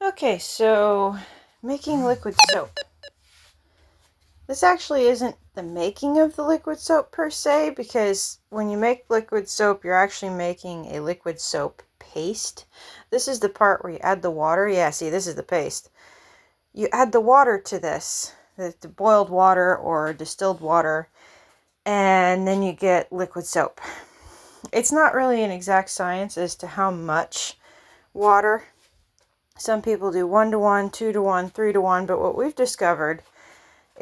Okay, so making liquid soap. This actually isn't the making of the liquid soap per se, because when you make liquid soap, you're actually making a liquid soap paste. This is the part where you add the water. Yeah, see, this is the paste. You add the water to this, the boiled water or distilled water, and then you get liquid soap. It's not really an exact science as to how much water. Some people do 1-to-1, 2-to-1, 3-to-1, but what we've discovered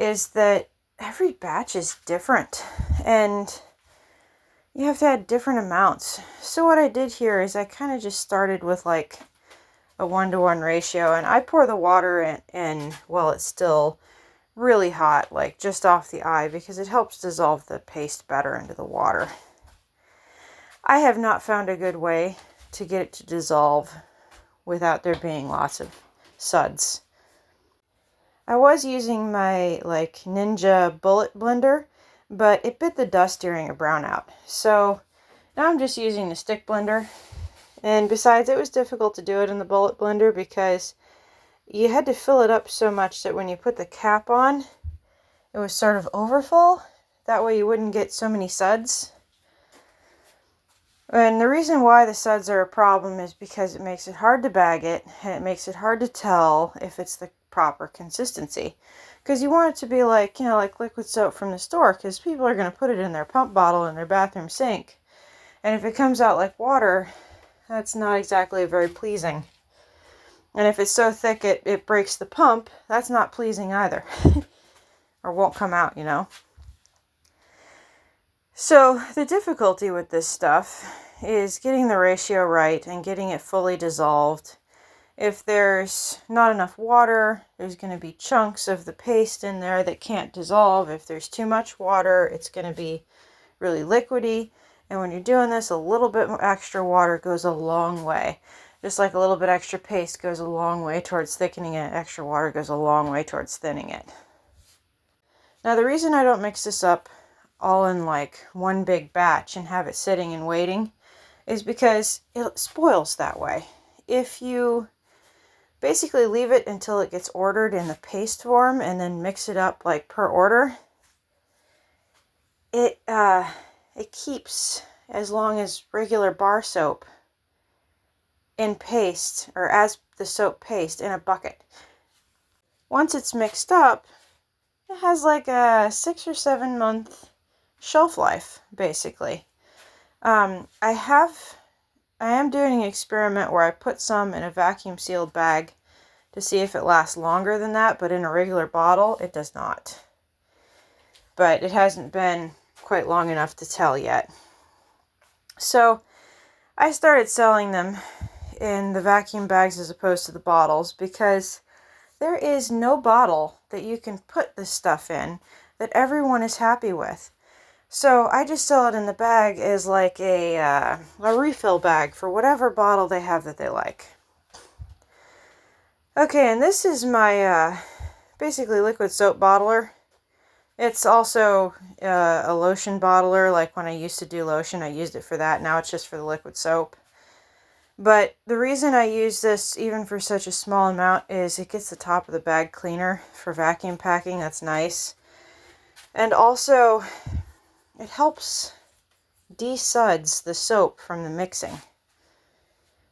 is that every batch is different and you have to add different amounts. So what I did here is I kind of just started with like a 1-to-1 ratio, and I pour the water in while it's still really hot, like just off the eye, because it helps dissolve the paste better into the water. I have not found a good way to get it to dissolve without there being lots of suds. I was using my Ninja bullet blender, but it bit the dust during a brownout. So now I'm just using the stick blender. And besides, it was difficult to do it in the bullet blender because you had to fill it up so much that when you put the cap on, it was sort of overfull. That way you wouldn't get so many suds. And the reason why the suds are a problem is because it makes it hard to bag it, and it makes it hard to tell if it's the proper consistency. Because you want it to be like, like liquid soap from the store, because people are going to put it in their pump bottle in their bathroom sink. And if it comes out like water, that's not exactly very pleasing. And if it's so thick it breaks the pump, that's not pleasing either. Or won't come out, So the difficulty with this stuff is getting the ratio right and getting it fully dissolved. If there's not enough water, there's going to be chunks of the paste in there that can't dissolve. If there's too much water, it's going to be really liquidy. And when you're doing this, a little bit extra water goes a long way. Just like a little bit extra paste goes a long way towards thickening it, extra water goes a long way towards thinning it. Now the reason I don't mix this up all in like one big batch and have it sitting and waiting is because it spoils that way. If you basically leave it until it gets ordered in the paste form and then mix it up like per order, it keeps as long as regular bar soap in paste, or as the soap paste in a bucket. Once it's mixed up, it has like a 6 or 7 month shelf life, basically. I am doing an experiment where I put some in a vacuum sealed bag to see if it lasts longer than that, but in a regular bottle, it does not. But it hasn't been quite long enough to tell yet. So I started selling them in the vacuum bags as opposed to the bottles, because there is no bottle that you can put this stuff in that everyone is happy with. So I just sell it in the bag as like a refill bag for whatever bottle they have that they like. Okay, and this is my basically liquid soap bottler. It's also a lotion bottler. Like when I used to do lotion, I used it for that. Now it's just for the liquid soap. But the reason I use this even for such a small amount is it gets the top of the bag cleaner for vacuum packing. That's nice. And also, it helps de-suds the soap from the mixing.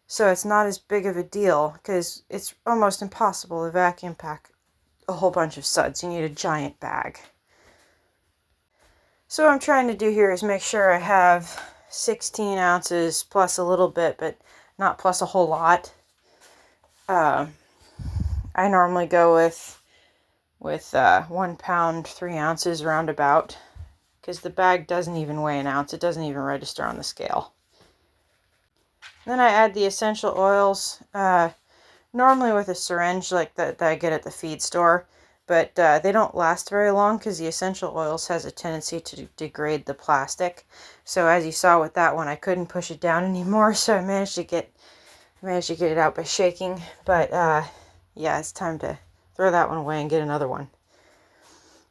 So it's not as big of a deal, because it's almost impossible to vacuum pack a whole bunch of suds. You need a giant bag. So what I'm trying to do here is make sure I have 16 ounces plus a little bit, but not plus a whole lot. I normally go with 1 pound, 3 ounces roundabout, because the bag doesn't even weigh an ounce. It doesn't even register on the scale. Then I add the essential oils, normally with a syringe like that I get at the feed store, but they don't last very long because the essential oils has a tendency to degrade the plastic. So as you saw with that one, I couldn't push it down anymore, so I managed to get it out by shaking. But yeah, it's time to throw that one away and get another one.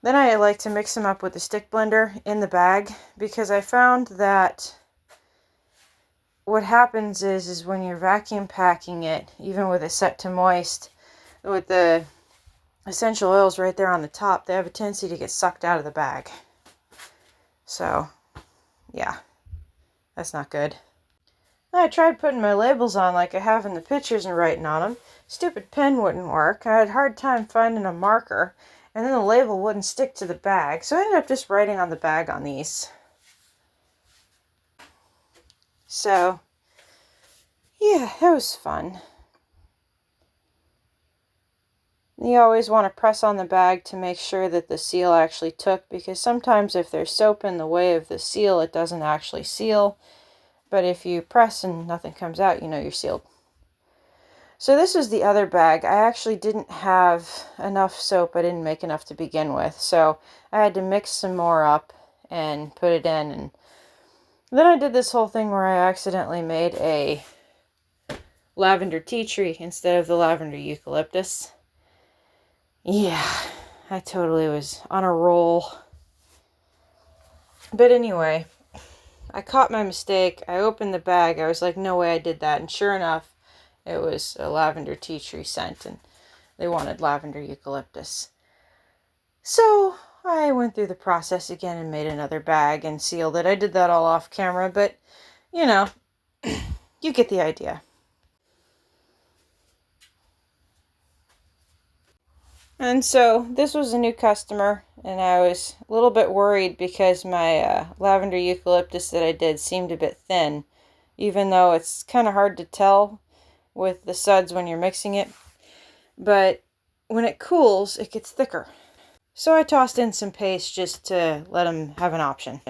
Then I like to mix them up with the stick blender in the bag, because I found that what happens is when you're vacuum packing it, even with a set to moist, with the essential oils right there on the top, they have a tendency to get sucked out of the bag. So, yeah, that's not good. I tried putting my labels on like I have in the pictures and writing on them. Stupid pen wouldn't work. I had a hard time finding a marker, and then the label wouldn't stick to the bag, so I ended up just writing on the bag on these. So, yeah, it was fun. You always want to press on the bag to make sure that the seal actually took, because sometimes if there's soap in the way of the seal, it doesn't actually seal. But if you press and nothing comes out, you know you're sealed. So this is the other bag. I actually didn't have enough soap. I didn't make enough to begin with. So I had to mix some more up and put it in. And then I did this whole thing where I accidentally made a lavender tea tree instead of the lavender eucalyptus. Yeah, I totally was on a roll. But anyway, I caught my mistake. I opened the bag. I was like, no way I did that. And sure enough, it was a lavender tea tree scent, and they wanted lavender eucalyptus. So I went through the process again and made another bag and sealed it. I did that all off camera, but, you know, you get the idea. And so this was a new customer, and I was a little bit worried because my lavender eucalyptus that I did seemed a bit thin, even though it's kind of hard to tell with the suds when you're mixing it. But when it cools, it gets thicker. So I tossed in some paste just to let them have an option.